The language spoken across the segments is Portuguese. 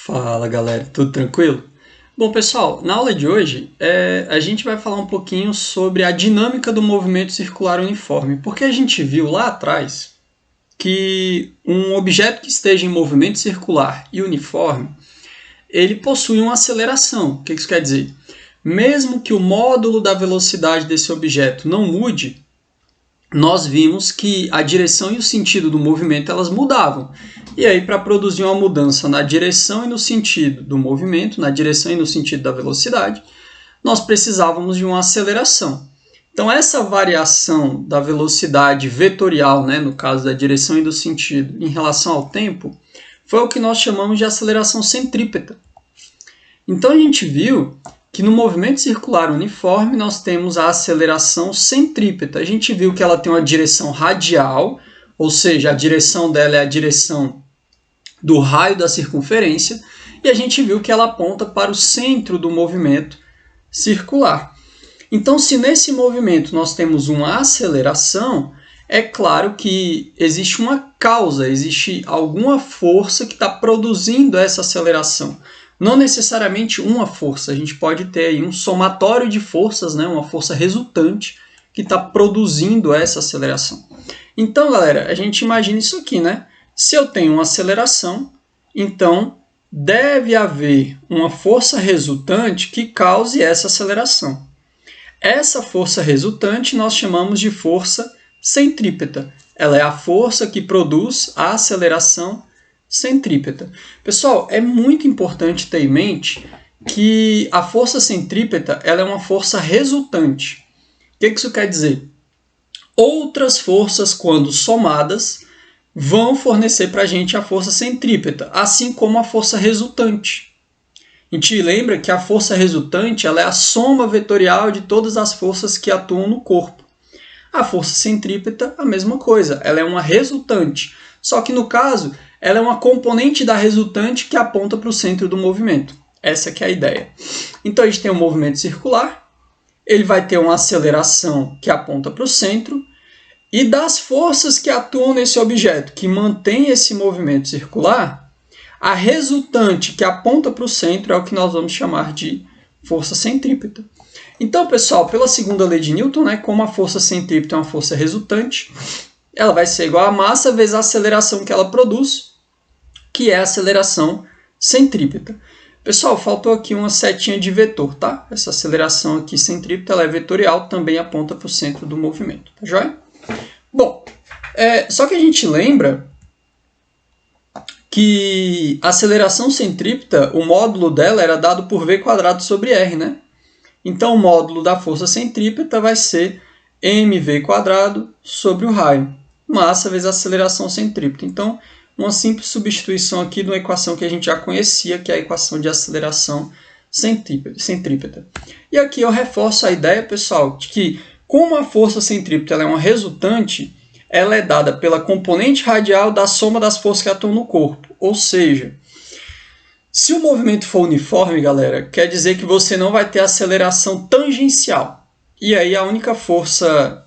Fala galera, tudo tranquilo? Bom pessoal, na aula de hoje a gente vai falar um pouquinho sobre a dinâmica do movimento circular uniforme, porque a gente viu lá atrás que um objeto que esteja em movimento circular e uniforme, ele possui uma aceleração. O que isso quer dizer? Mesmo que o módulo da velocidade desse objeto não mude, nós vimos que a direção e o sentido do movimento elas mudavam. E aí, para produzir uma mudança na direção e no sentido do movimento, na direção e no sentido da velocidade, nós precisávamos de uma aceleração. Então, essa variação da velocidade vetorial, no caso da direção e do sentido, em relação ao tempo, foi o que nós chamamos de aceleração centrípeta. Então, a gente viu que no movimento circular uniforme nós temos a aceleração centrípeta. A gente viu que ela tem uma direção radial, ou seja, a direção dela é a direção do raio da circunferência, e a gente viu que ela aponta para o centro do movimento circular. Então, se nesse movimento nós temos uma aceleração, é claro que existe uma causa, existe alguma força que está produzindo essa aceleração. Não necessariamente uma força, a gente pode ter aí um somatório de forças, uma força resultante que está produzindo essa aceleração. Então, galera, a gente imagina isso aqui, Se eu tenho uma aceleração, então deve haver uma força resultante que cause essa aceleração. Essa força resultante nós chamamos de força centrípeta. Ela é a força que produz a aceleração centrípeta. Pessoal, é muito importante ter em mente que a força centrípeta ela é uma força resultante. O que isso quer dizer? Outras forças, quando somadas, vão fornecer para a gente a força centrípeta, assim como a força resultante. A gente lembra que a força resultante ela é a soma vetorial de todas as forças que atuam no corpo. A força centrípeta, a mesma coisa, ela é uma resultante. Só que no caso, ela é uma componente da resultante que aponta para o centro do movimento. Essa que é a ideia. Então a gente tem um movimento circular, ele vai ter uma aceleração que aponta para o centro, e das forças que atuam nesse objeto, que mantém esse movimento circular, a resultante que aponta para o centro é o que nós vamos chamar de força centrípeta. Então, pessoal, pela segunda lei de Newton, como a força centrípeta é uma força resultante, ela vai ser igual a massa vezes a aceleração que ela produz, que é a aceleração centrípeta. Pessoal, faltou aqui uma setinha de vetor, tá? Essa aceleração aqui centrípeta ela é vetorial, também aponta para o centro do movimento, tá joia? Bom, só que a gente lembra que a aceleração centrípeta, o módulo dela era dado por v² sobre r, Então, o módulo da força centrípeta vai ser mv² sobre o raio. Massa vezes a aceleração centrípeta. Então, uma simples substituição aqui de uma equação que a gente já conhecia, que é a equação de aceleração centrípeta. E aqui eu reforço a ideia, pessoal, de que como a força centrípeta ela é uma resultante, ela é dada pela componente radial da soma das forças que atuam no corpo. Ou seja, se o movimento for uniforme, galera, quer dizer que você não vai ter aceleração tangencial. E aí a única força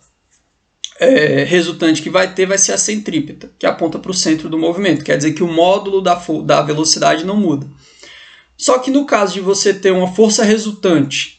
resultante que vai ter vai ser a centrípeta, que aponta para o centro do movimento. Quer dizer que o módulo da velocidade não muda. Só que no caso de você ter uma força resultante,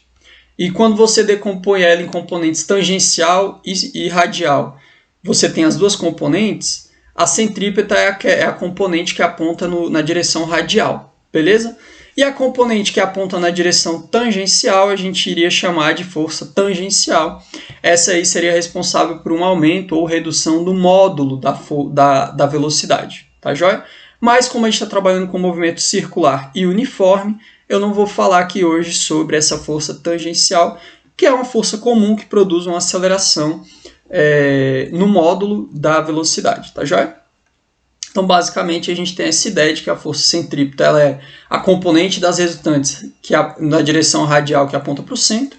e quando você decompõe ela em componentes tangencial e radial, você tem as duas componentes, a centrípeta é a componente que aponta na direção radial, beleza? E a componente que aponta na direção tangencial, a gente iria chamar de força tangencial. Essa aí seria responsável por um aumento ou redução do módulo da velocidade, tá joia? Mas como a gente está trabalhando com movimento circular e uniforme, eu não vou falar aqui hoje sobre essa força tangencial, que é uma força comum que produz uma aceleração no módulo da velocidade, tá joia? Então, basicamente, a gente tem essa ideia de que a força centrípeta ela é a componente das resultantes na direção radial que aponta para o centro,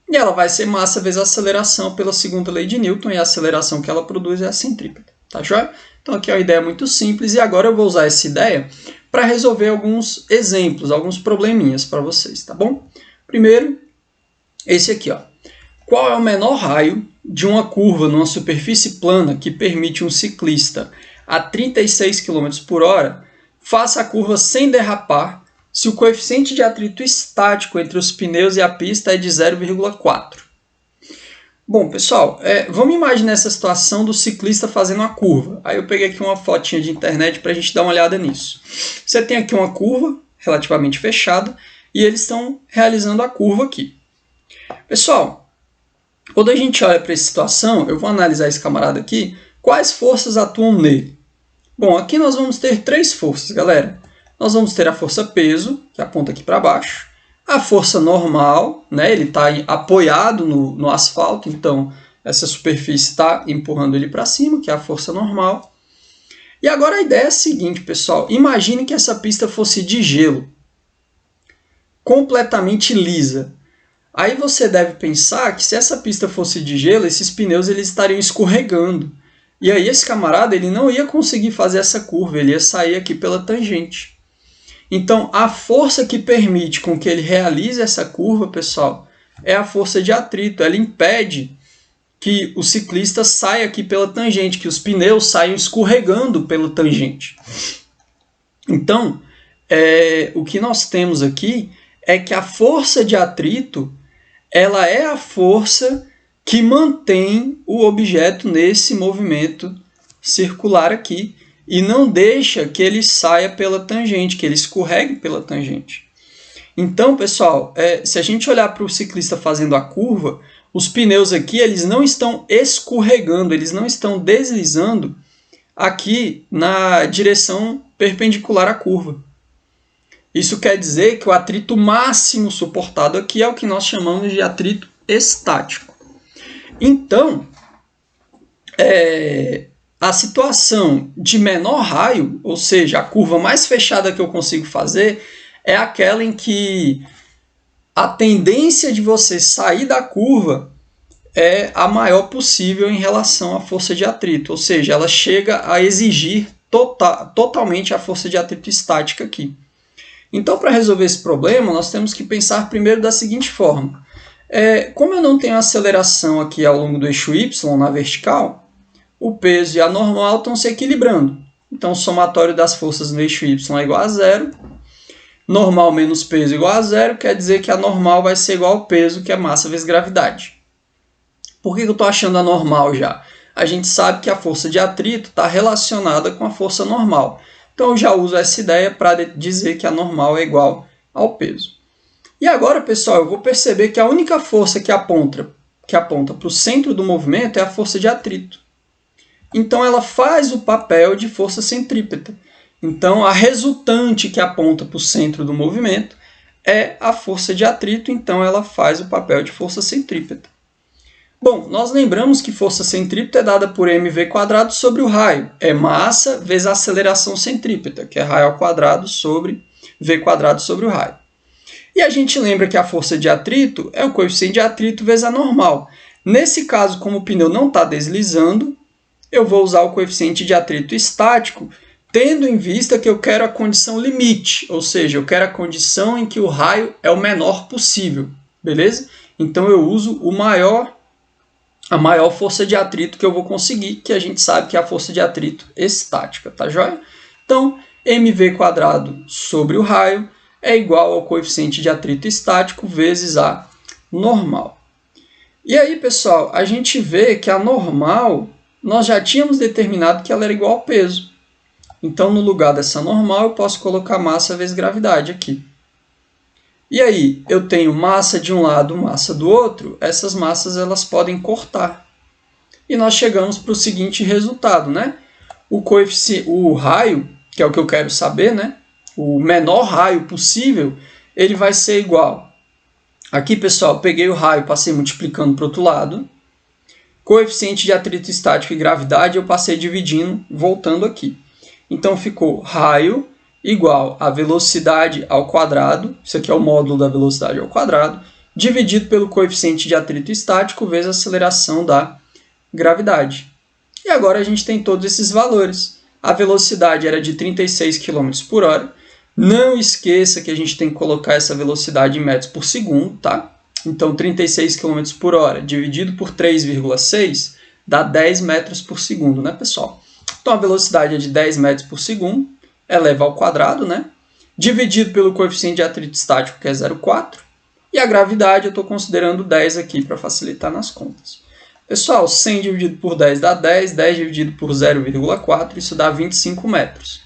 e ela vai ser massa vezes a aceleração pela segunda lei de Newton, e a aceleração que ela produz é a centrípeta, tá joia? Então, aqui é uma ideia muito simples, e agora eu vou usar essa ideia para resolver alguns exemplos, alguns probleminhas para vocês, tá bom? Primeiro, esse aqui, ó. Qual é o menor raio de uma curva numa superfície plana que permite um ciclista a 36 km por hora faça a curva sem derrapar se o coeficiente de atrito estático entre os pneus e a pista é de 0,4. Bom, pessoal, vamos imaginar essa situação do ciclista fazendo a curva. Aí eu peguei aqui uma fotinha de internet para a gente dar uma olhada nisso. Você tem aqui uma curva relativamente fechada e eles estão realizando a curva aqui. Pessoal, quando a gente olha para essa situação, eu vou analisar esse camarada aqui, quais forças atuam nele? Bom, aqui nós vamos ter 3 forças, galera. Nós vamos ter a força peso, que aponta aqui para baixo, a força normal, né? Ele está apoiado no asfalto, então essa superfície está empurrando ele para cima, que é a força normal. E agora a ideia é a seguinte, pessoal, imagine que essa pista fosse de gelo, completamente lisa. Aí você deve pensar que se essa pista fosse de gelo, esses pneus eles estariam escorregando. E aí esse camarada ele não ia conseguir fazer essa curva, ele ia sair aqui pela tangente. Então a força que permite com que ele realize essa curva, pessoal, é a força de atrito. Ela impede que o ciclista saia aqui pela tangente, que os pneus saiam escorregando pela tangente. Então, o que nós temos aqui é que a força de atrito ela é a força que mantém o objeto nesse movimento circular aqui e não deixa que ele saia pela tangente, que ele escorregue pela tangente. Então, pessoal, se a gente olhar para o ciclista fazendo a curva, os pneus aqui eles não estão escorregando, eles não estão deslizando aqui na direção perpendicular à curva. Isso quer dizer que o atrito máximo suportado aqui é o que nós chamamos de atrito estático. Então, a situação de menor raio, ou seja, a curva mais fechada que eu consigo fazer, é aquela em que a tendência de você sair da curva é a maior possível em relação à força de atrito, ou seja, ela chega a exigir totalmente a força de atrito estática aqui. Então, para resolver esse problema, nós temos que pensar primeiro da seguinte forma. Como eu não tenho aceleração aqui ao longo do eixo Y na vertical, o peso e a normal estão se equilibrando. Então, o somatório das forças no eixo Y é igual a 0. Normal menos peso igual a 0, quer dizer que a normal vai ser igual ao peso, que é massa vezes gravidade. Por que eu estou achando a normal já? A gente sabe que a força de atrito está relacionada com a força normal. Então, eu já uso essa ideia para dizer que a normal é igual ao peso. E agora, pessoal, eu vou perceber que a única força que aponta para o centro do movimento é a força de atrito. Então, ela faz o papel de força centrípeta. Então, a resultante que aponta para o centro do movimento é a força de atrito, então ela faz o papel de força centrípeta. Bom, nós lembramos que força centrípeta é dada por mv² sobre o raio. É massa vezes a aceleração centrípeta, que é raio ao quadrado sobre v² sobre o raio. E a gente lembra que a força de atrito é o coeficiente de atrito vezes a normal. Nesse caso, como o pneu não está deslizando, eu vou usar o coeficiente de atrito estático, tendo em vista que eu quero a condição limite, ou seja, eu quero a condição em que o raio é o menor possível, beleza? Então eu uso a maior força de atrito que eu vou conseguir, que a gente sabe que é a força de atrito estática, tá joia? Então, mv² sobre o raio é igual ao coeficiente de atrito estático vezes a normal. E aí, pessoal, a gente vê que a normal, nós já tínhamos determinado que ela era igual ao peso. Então, no lugar dessa normal, eu posso colocar massa vezes gravidade aqui. E aí, eu tenho massa de um lado, massa do outro, essas massas elas podem cortar. E nós chegamos para o seguinte resultado, né? O raio, que é o que eu quero saber, né? O menor raio possível, ele vai ser igual. Aqui, pessoal, eu peguei o raio, passei multiplicando para o outro lado. Coeficiente de atrito estático e gravidade, eu passei dividindo, voltando aqui. Então, ficou raio igual a velocidade ao quadrado, isso aqui é o módulo da velocidade ao quadrado, dividido pelo coeficiente de atrito estático vezes a aceleração da gravidade. E agora a gente tem todos esses valores. A velocidade era de 36 km por hora. Não esqueça que a gente tem que colocar essa velocidade em metros por segundo, tá? Então, 36 km por hora dividido por 3,6 dá 10 metros por segundo, né, pessoal? Então, a velocidade é de 10 metros por segundo. eleva ao quadrado, né? Dividido pelo coeficiente de atrito estático, que é 0,4. E a gravidade eu estou considerando 10 aqui para facilitar nas contas. Pessoal, 100 dividido por 10 dá 10, 10 dividido por 0,4, isso dá 25 metros.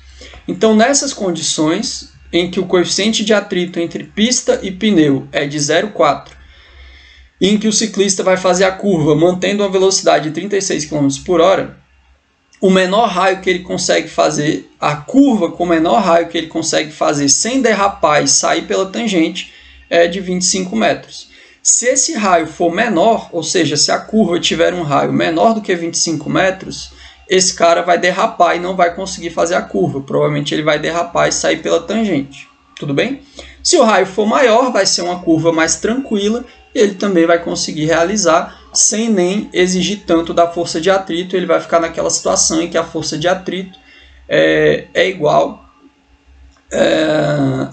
Então, nessas condições em que o coeficiente de atrito entre pista e pneu é de 0,4, em que o ciclista vai fazer a curva mantendo uma velocidade de 36 km por hora, o menor raio que ele consegue fazer, a curva com o menor raio que ele consegue fazer sem derrapar e sair pela tangente é de 25 metros. Se esse raio for menor, ou seja, se a curva tiver um raio menor do que 25 metros, esse cara vai derrapar e não vai conseguir fazer a curva. Provavelmente ele vai derrapar e sair pela tangente. Tudo bem? Se o raio for maior, vai ser uma curva mais tranquila e ele também vai conseguir realizar sem nem exigir tanto da força de atrito. Ele vai ficar naquela situação em que a força de atrito é igual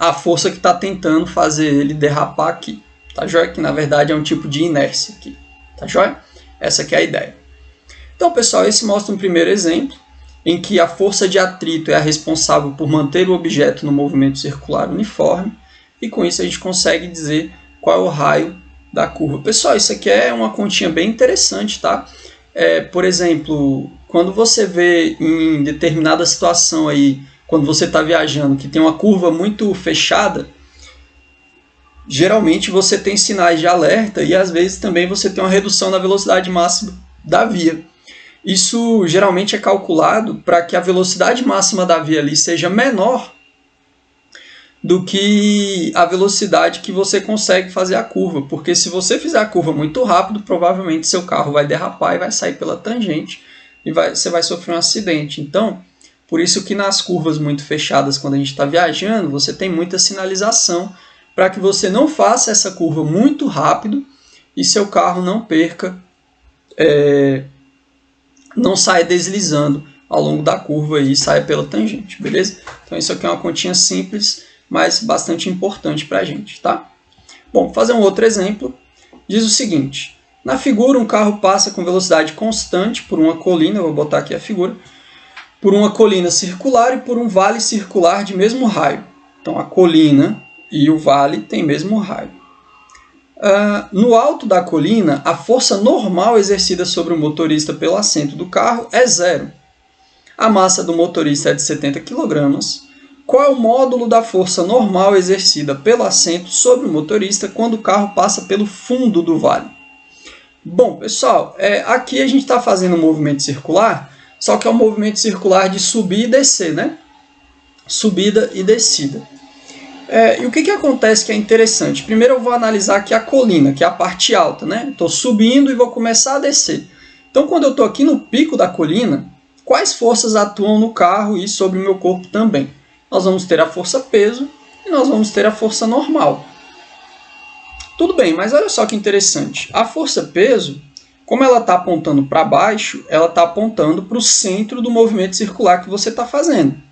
à força que está tentando fazer ele derrapar aqui. Tá joia? Que na verdade é um tipo de inércia aqui. Tá joia? Essa aqui é a ideia. Então, pessoal, esse mostra um primeiro exemplo em que a força de atrito é a responsável por manter o objeto no movimento circular uniforme, e com isso a gente consegue dizer qual é o raio da curva. Pessoal, isso aqui é uma continha bem interessante, tá? Por exemplo, quando você vê em determinada situação aí, quando você está viajando, que tem uma curva muito fechada, geralmente você tem sinais de alerta e às vezes também você tem uma redução da velocidade máxima da via. Isso geralmente é calculado para que a velocidade máxima da via ali seja menor do que a velocidade que você consegue fazer a curva. Porque se você fizer a curva muito rápido, provavelmente seu carro vai derrapar e vai sair pela tangente e você vai sofrer um acidente. Então, por isso que nas curvas muito fechadas, quando a gente está viajando, você tem muita sinalização para que você não faça essa curva muito rápido e seu carro não perca, não saia deslizando ao longo da curva e saia pela tangente, beleza? Então isso aqui é uma continha simples, mas bastante importante para a gente, tá? Bom, vou fazer um outro exemplo. Diz o seguinte: na figura, um carro passa com velocidade constante por uma colina, vou botar aqui a figura, por uma colina circular e por um vale circular de mesmo raio. Então a colina e o vale têm mesmo raio. No alto da colina, a força normal exercida sobre o motorista pelo assento do carro é 0. A massa do motorista é de 70 kg. Qual é o módulo da força normal exercida pelo assento sobre o motorista quando o carro passa pelo fundo do vale? Bom, pessoal, aqui a gente está fazendo um movimento circular, só que é um movimento circular de subir e descer, né? Subida e descida. E o que acontece que é interessante? Primeiro eu vou analisar aqui a colina, que é a parte alta, né? Estou subindo e vou começar a descer. Então, quando eu estou aqui no pico da colina, quais forças atuam no carro e sobre o meu corpo também? Nós vamos ter a força peso e nós vamos ter a força normal. Tudo bem, mas olha só que interessante. A força peso, como ela está apontando para baixo, ela está apontando para o centro do movimento circular que você está fazendo.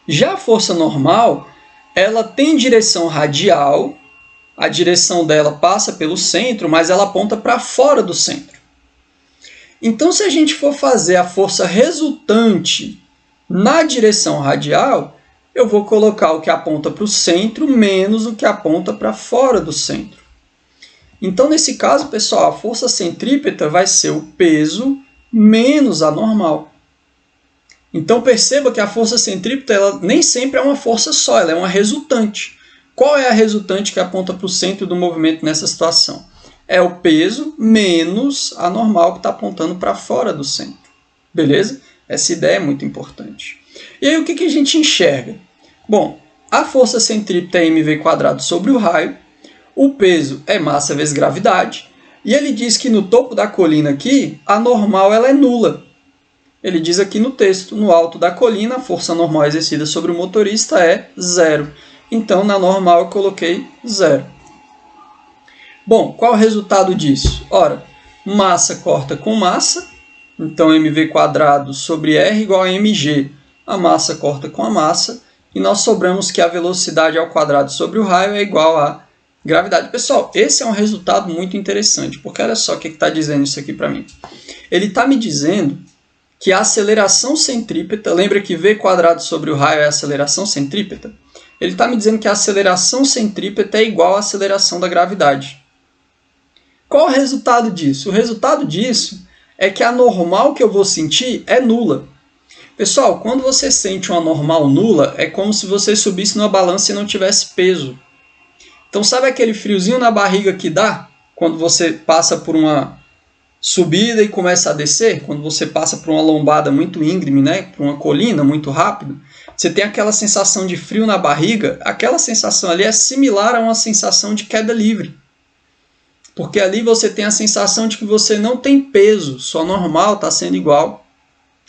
Já a força normal, ela tem direção radial, a direção dela passa pelo centro, mas ela aponta para fora do centro. Então, se a gente for fazer a força resultante na direção radial, eu vou colocar o que aponta para o centro menos o que aponta para fora do centro. Então, nesse caso, pessoal, a força centrípeta vai ser o peso menos a normal. Então perceba que a força centrípeta ela nem sempre é uma força só, ela é uma resultante. Qual é a resultante que aponta para o centro do movimento nessa situação? É o peso menos a normal que está apontando para fora do centro. Beleza? Essa ideia é muito importante. E aí o que a gente enxerga? Bom, a força centrípeta é mv² sobre o raio, o peso é massa vezes gravidade, e ele diz que no topo da colina aqui, a normal ela é nula. Ele diz aqui no texto, no alto da colina, a força normal exercida sobre o motorista é 0. Então, na normal, eu coloquei 0. Bom, qual é o resultado disso? Ora, massa corta com massa, então mv² sobre R igual a mg. A massa corta com a massa, e nós sobramos que a velocidade ao quadrado sobre o raio é igual a gravidade. Pessoal, esse é um resultado muito interessante, porque olha só o que está dizendo isso aqui para mim. Ele está me dizendo que a aceleração centrípeta, lembra que v² sobre o raio é a aceleração centrípeta? Ele está me dizendo que a aceleração centrípeta é igual à aceleração da gravidade. Qual o resultado disso? O resultado disso é que a normal que eu vou sentir é nula. Pessoal, quando você sente uma normal nula, é como se você subisse numa balança e não tivesse peso. Então, sabe aquele friozinho na barriga que dá quando você passa por uma subida e começa a descer? Quando você passa por uma lombada muito íngreme, né? Por uma colina muito rápido, você tem aquela sensação de frio na barriga. Aquela sensação ali é similar a uma sensação de queda livre. Porque ali você tem a sensação de que você não tem peso, sua normal está sendo igual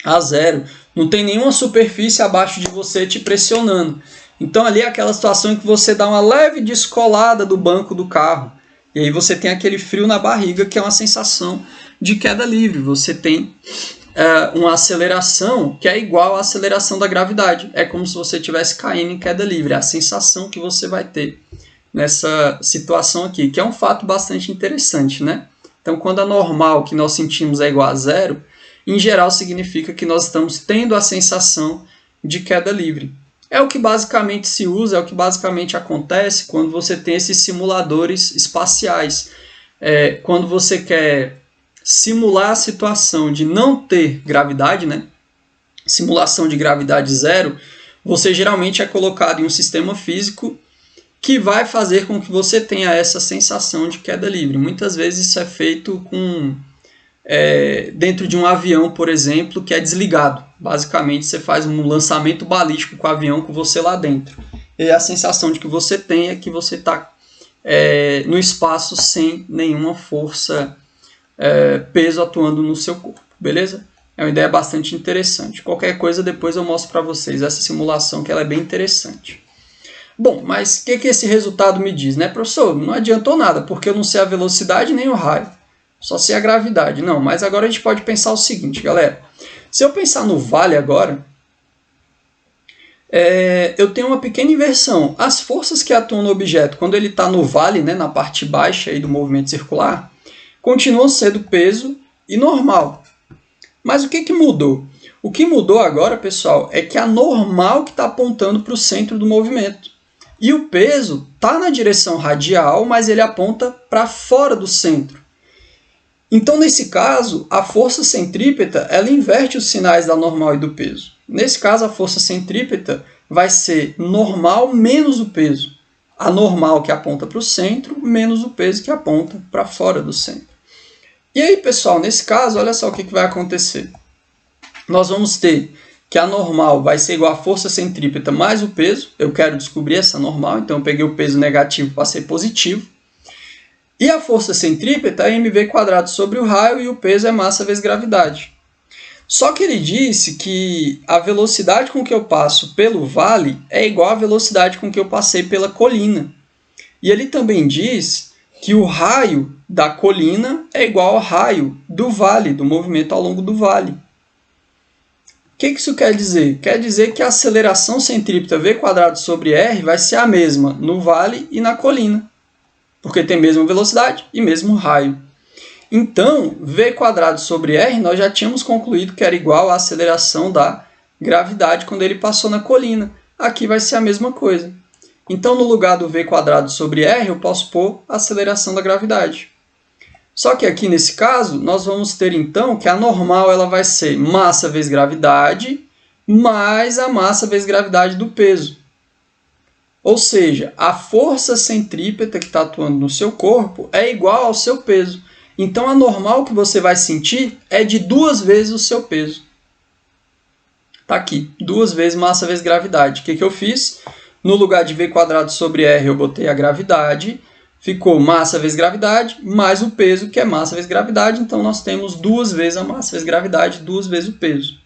a zero. Não tem nenhuma superfície abaixo de você te pressionando. Então ali é aquela situação em que você dá uma leve descolada do banco do carro. E aí você tem aquele frio na barriga, que é uma sensação de queda livre. Você tem uma aceleração que é igual à aceleração da gravidade. É como se você estivesse caindo em queda livre. É a sensação que você vai ter nessa situação aqui, que é um fato bastante interessante, né? Então, quando a normal que nós sentimos é igual a zero, em geral significa que nós estamos tendo a sensação de queda livre. É o que basicamente se usa, é o que basicamente acontece quando você tem esses simuladores espaciais. Quando você quer simular a situação de não ter gravidade, né? Simulação de gravidade zero, você geralmente é colocado em um sistema físico que vai fazer com que você tenha essa sensação de queda livre. Muitas vezes isso é feito dentro de um avião, por exemplo, que é desligado. Basicamente, você faz um lançamento balístico com o avião com você lá dentro. E a sensação de que você tem é que você está no espaço sem nenhuma força, peso atuando no seu corpo. Beleza? É uma ideia bastante interessante. Qualquer coisa, depois eu mostro para vocês essa simulação, que ela é bem interessante. Bom, mas o que esse resultado me diz, né, professor? Não adiantou nada, porque eu não sei a velocidade nem o raio. Só sei a gravidade. Não, mas agora a gente pode pensar o seguinte, galera. Se eu pensar no vale agora, eu tenho uma pequena inversão. As forças que atuam no objeto, quando ele está no vale, né, na parte baixa aí do movimento circular, continuam sendo peso e normal. Mas o que mudou? O que mudou agora, pessoal, é que a normal que está apontando para o centro do movimento. E o peso está na direção radial, mas ele aponta para fora do centro. Então, nesse caso, a força centrípeta ela inverte os sinais da normal e do peso. Nesse caso, a força centrípeta vai ser normal menos o peso. A normal que aponta para o centro, menos o peso que aponta para fora do centro. E aí, pessoal, nesse caso, olha só o que vai acontecer. Nós vamos ter que a normal vai ser igual a força centrípeta mais o peso. Eu quero descobrir essa normal, então eu peguei o peso negativo para ser positivo. E a força centrípeta é mv² sobre o raio e o peso é massa vezes gravidade. Só que ele disse que a velocidade com que eu passo pelo vale é igual à velocidade com que eu passei pela colina. E ele também diz que o raio da colina é igual ao raio do vale, do movimento ao longo do vale. O que isso quer dizer? Quer dizer que a aceleração centrípeta v² sobre r vai ser a mesma no vale e na colina, porque tem a mesma velocidade e mesmo raio. Então, v² sobre r nós já tínhamos concluído que era igual à aceleração da gravidade quando ele passou na colina. Aqui vai ser a mesma coisa. Então, no lugar do v² sobre r, eu posso pôr a aceleração da gravidade. Só que aqui nesse caso, nós vamos ter então que a normal ela vai ser massa vezes gravidade mais a massa vezes gravidade do peso. Ou seja, a força centrípeta que está atuando no seu corpo é igual ao seu peso. Então a normal que você vai sentir é de 2 vezes o seu peso. Está aqui, 2 vezes massa vezes gravidade. O que eu fiz? No lugar de v² sobre r eu botei a gravidade. Ficou massa vezes gravidade, mais o peso, que é massa vezes gravidade. Então, nós temos 2 vezes a massa vezes gravidade, 2 vezes o peso.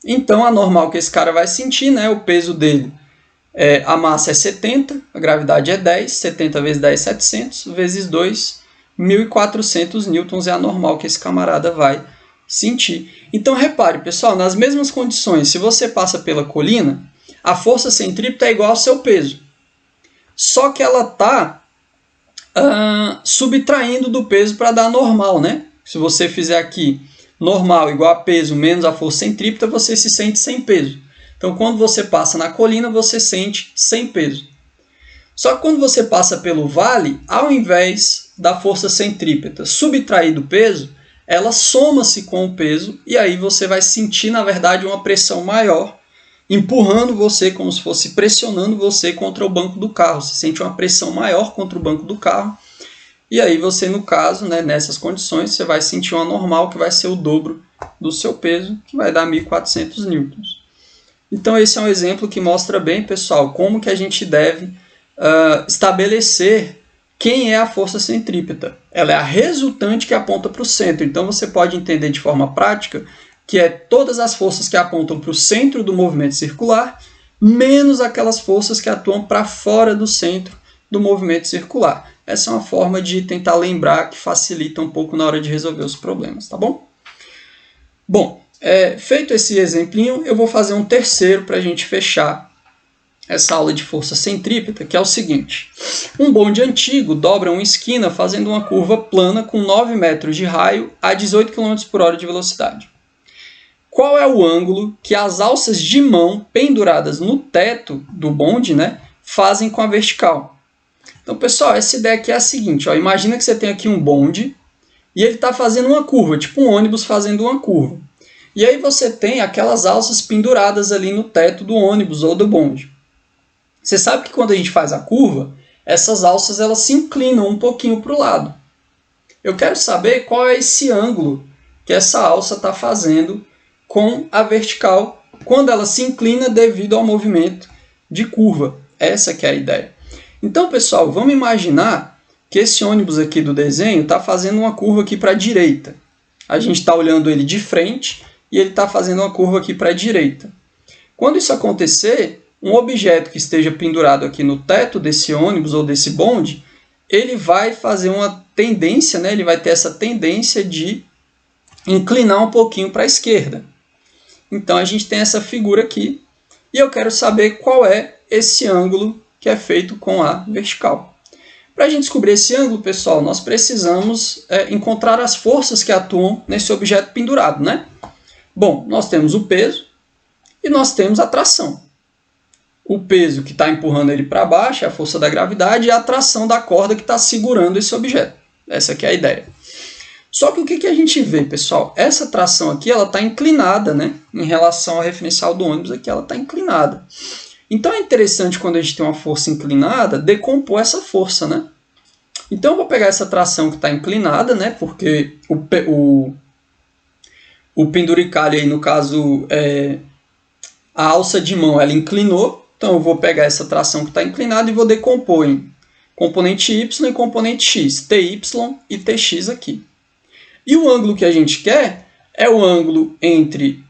Então, a normal que esse cara vai sentir, né, o peso dele, a massa é 70, a gravidade é 10, 70 vezes 10, 700, vezes 2, 1.400 newtons é a normal que esse camarada vai sentir. Então, repare, pessoal, nas mesmas condições, se você passa pela colina, a força centrípeta é igual ao seu peso. Só que ela está subtraindo do peso para dar normal, né? Se você fizer aqui normal igual a peso menos a força centrípeta, você se sente sem peso. Então, quando você passa na colina, você sente sem peso. Só que quando você passa pelo vale, ao invés da força centrípeta subtrair do peso, ela soma-se com o peso e aí você vai sentir, na verdade, uma pressão maior, empurrando você, como se fosse pressionando você contra o banco do carro. Você sente uma pressão maior contra o banco do carro. E aí você, no caso, né, nessas condições, você vai sentir uma normal que vai ser o dobro do seu peso, que vai dar 1.400 newtons. Então esse é um exemplo que mostra bem, pessoal, como que a gente deve estabelecer quem é a força centrípeta. Ela é a resultante que aponta para o centro. Então você pode entender de forma prática que é todas as forças que apontam para o centro do movimento circular, menos aquelas forças que atuam para fora do centro do movimento circular. Essa é uma forma de tentar lembrar que facilita um pouco na hora de resolver os problemas, tá bom? Bom, feito esse exemplinho, eu vou fazer um terceiro para a gente fechar essa aula de força centrípeta, que é o seguinte. Um bonde antigo dobra uma esquina fazendo uma curva plana com 9 metros de raio a 18 km por hora de velocidade. Qual é o ângulo que as alças de mão penduradas no teto do bonde, né, fazem com a vertical? Então, pessoal, essa ideia aqui é a seguinte. Ó, imagina que você tem aqui um bonde e ele está fazendo uma curva, tipo um ônibus fazendo uma curva. E aí você tem aquelas alças penduradas ali no teto do ônibus ou do bonde. Você sabe que quando a gente faz a curva, essas alças elas se inclinam um pouquinho para o lado. Eu quero saber qual é esse ângulo que essa alça está fazendo com a vertical quando ela se inclina devido ao movimento de curva. Essa que é a ideia. Então, pessoal, vamos imaginar que esse ônibus aqui do desenho está fazendo uma curva aqui para a direita. A gente está olhando ele de frente e ele está fazendo uma curva aqui para a direita. Quando isso acontecer, um objeto que esteja pendurado aqui no teto desse ônibus ou desse bonde, ele vai fazer uma tendência, né? Ele vai ter essa tendência de inclinar um pouquinho para a esquerda. Então, a gente tem essa figura aqui e eu quero saber qual é esse ângulo que é feito com a vertical. Para a gente descobrir esse ângulo, pessoal, nós precisamos encontrar as forças que atuam nesse objeto pendurado, né? Bom, nós temos o peso e nós temos a tração. O peso que está empurrando ele para baixo é a força da gravidade e a tração da corda que está segurando esse objeto. Essa aqui é a ideia. Só que o que a gente vê, pessoal? Essa tração aqui ela está inclinada, né? Em relação ao referencial do ônibus aqui, ela está inclinada. Então é interessante quando a gente tem uma força inclinada, decompor essa força, né? Então eu vou pegar essa tração que está inclinada, né? Porque o penduricalho aí, no caso, a alça de mão, ela inclinou. Então eu vou pegar essa tração que está inclinada e vou decompor em componente y e componente x, ty e tx aqui. E o ângulo que a gente quer é o ângulo entre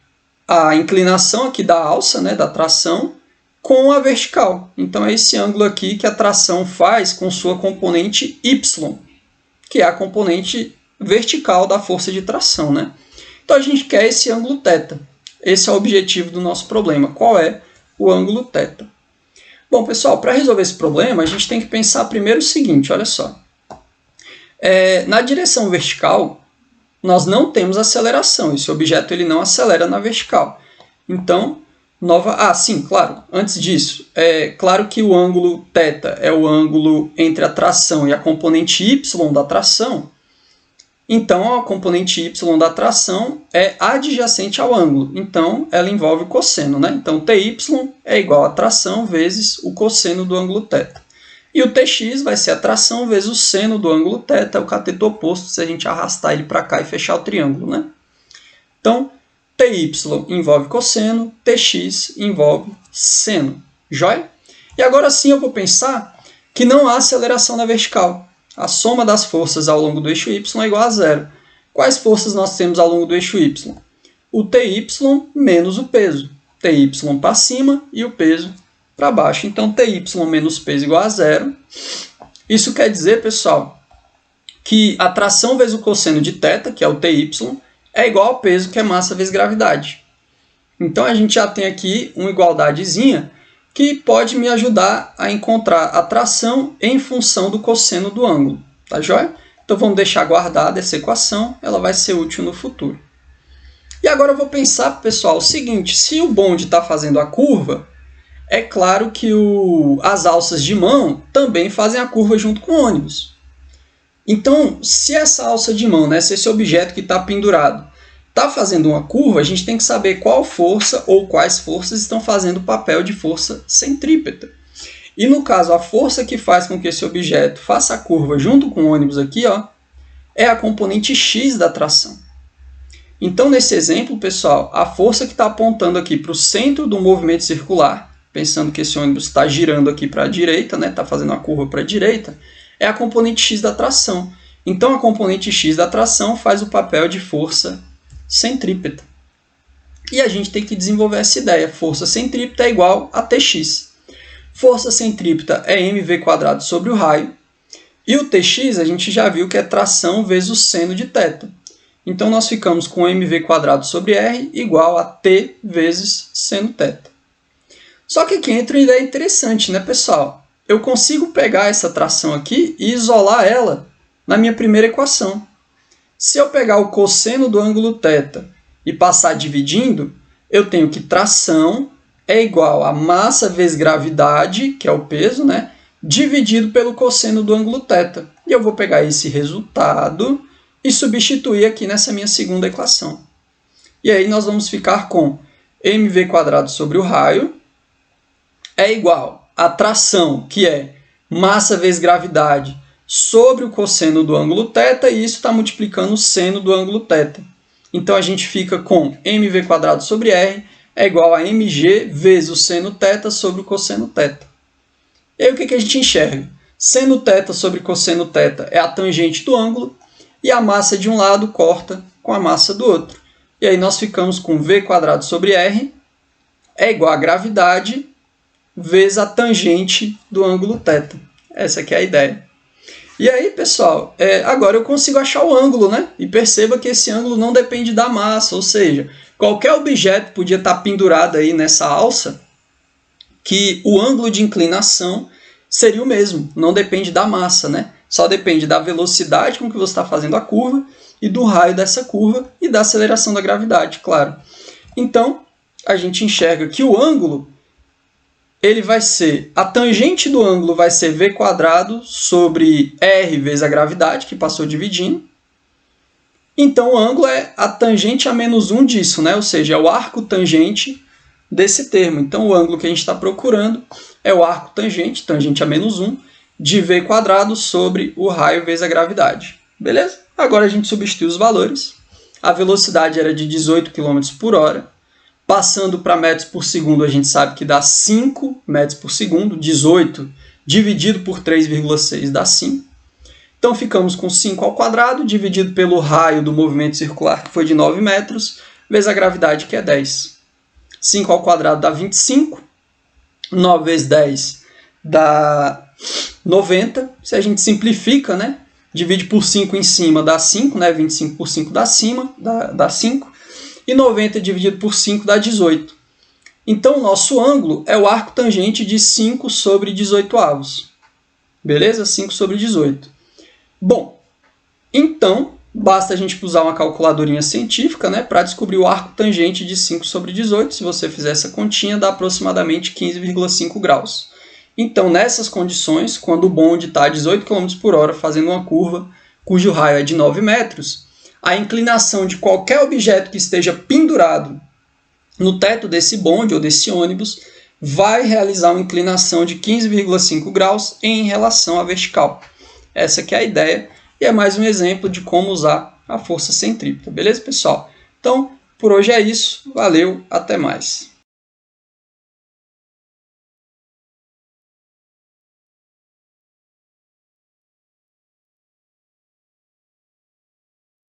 a inclinação aqui da alça, né, da tração, com a vertical. Então é esse ângulo aqui que a tração faz com sua componente y, que é a componente vertical da força de tração, né? Então a gente quer esse ângulo θ. Esse é o objetivo do nosso problema. Qual é o ângulo θ? Bom, pessoal, para resolver esse problema, a gente tem que pensar primeiro o seguinte, olha só. Na direção vertical, nós não temos aceleração. Esse objeto ele não acelera na vertical. Então, sim, claro. Antes disso, é claro que o ângulo θ é o ângulo entre a tração e a componente y da tração. Então, a componente y da tração é adjacente ao ângulo. Então, ela envolve o cosseno, né? Então, ty é igual a tração vezes o cosseno do ângulo θ. E o tx vai ser a tração vezes o seno do ângulo θ, o cateto oposto, se a gente arrastar ele para cá e fechar o triângulo, né? Então, ty envolve cosseno, tx envolve seno. Joia? E agora sim eu vou pensar que não há aceleração na vertical. A soma das forças ao longo do eixo y é igual a zero. Quais forças nós temos ao longo do eixo y? O ty menos o peso. Ty para cima e o peso para baixo. Então, ty menos peso igual a zero. Isso quer dizer, pessoal, que a tração vezes o cosseno de θ, que é o ty, é igual ao peso, que é massa vezes gravidade. Então, a gente já tem aqui uma igualdadezinha que pode me ajudar a encontrar a tração em função do cosseno do ângulo. Tá joia? Então, vamos deixar guardada essa equação, ela vai ser útil no futuro. E agora eu vou pensar, pessoal, o seguinte, se o bonde está fazendo a curva, é claro que as alças de mão também fazem a curva junto com o ônibus. Então, se essa alça de mão, né, se esse objeto que está pendurado, está fazendo uma curva, a gente tem que saber qual força ou quais forças estão fazendo o papel de força centrípeta. E no caso, a força que faz com que esse objeto faça a curva junto com o ônibus aqui, ó, é a componente x da tração. Então, nesse exemplo, pessoal, a força que está apontando aqui para o centro do movimento circular, pensando que esse ônibus está girando aqui para a direita, né, está fazendo a curva para a direita, é a componente x da tração. Então, a componente x da tração faz o papel de força centrípeta. E a gente tem que desenvolver essa ideia. Força centrípeta é igual a Tx. Força centrípeta é mv² sobre o raio. E o Tx a gente já viu que é tração vezes o seno de θ. Então, nós ficamos com mv² sobre r igual a t vezes seno θ. Só que aqui entra uma ideia interessante, né, pessoal? Eu consigo pegar essa tração aqui e isolar ela na minha primeira equação. Se eu pegar o cosseno do ângulo θ e passar dividindo, eu tenho que tração é igual a massa vezes gravidade, que é o peso, né, dividido pelo cosseno do ângulo θ. E eu vou pegar esse resultado e substituir aqui nessa minha segunda equação. E aí nós vamos ficar com mv² sobre o raio é igual a tração, que é massa vezes gravidade, sobre o cosseno do ângulo θ, e isso está multiplicando o seno do ângulo θ. Então, a gente fica com mv² sobre r é igual a mg vezes o seno θ sobre o cosseno θ. E aí, o que a gente enxerga? Seno θ sobre cosseno θ é a tangente do ângulo, e a massa de um lado corta com a massa do outro. E aí, nós ficamos com v² sobre r é igual a gravidade vezes a tangente do ângulo θ. Essa aqui é a ideia. E aí, pessoal, agora eu consigo achar o ângulo, né? E perceba que esse ângulo não depende da massa, ou seja, qualquer objeto podia estar pendurado aí nessa alça, que o ângulo de inclinação seria o mesmo, não depende da massa, né? Só depende da velocidade com que você está fazendo a curva e do raio dessa curva e da aceleração da gravidade, claro. Então, a gente enxerga que o ângulo ele vai ser, a tangente do ângulo vai ser v² sobre r vezes a gravidade, que passou dividindo. Então, o ângulo é a tangente a menos 1 disso, né? Ou seja, é o arco tangente desse termo. Então, o ângulo que a gente está procurando é o arco tangente, tangente a menos 1, de v² sobre o raio vezes a gravidade. Beleza? Agora a gente substitui os valores. A velocidade era de 18 km por hora. Passando para metros por segundo, a gente sabe que dá 5 metros por segundo. 18 dividido por 3,6 dá 5. Então, ficamos com 5² dividido pelo raio do movimento circular, que foi de 9 metros, vezes a gravidade, que é 10. 5² dá 25. 9 vezes 10 dá 90. Se a gente simplifica, né? Divide por 5 em cima dá 5, né? 25 por 5 dá 5. E 90 dividido por 5 dá 18. Então, o nosso ângulo é o arco tangente de 5 sobre 18avos. Beleza? 5 sobre 18. Bom, então, basta a gente usar uma calculadorinha científica, né, para descobrir o arco tangente de 5 sobre 18. Se você fizer essa continha, dá aproximadamente 15,5 graus. Então, nessas condições, quando o bonde está a 18 km por hora fazendo uma curva cujo raio é de 9 metros, a inclinação de qualquer objeto que esteja pendurado no teto desse bonde ou desse ônibus vai realizar uma inclinação de 15,5 graus em relação à vertical. Essa que é a ideia e é mais um exemplo de como usar a força centrípeta. Beleza, pessoal? Então, por hoje é isso. Valeu, até mais.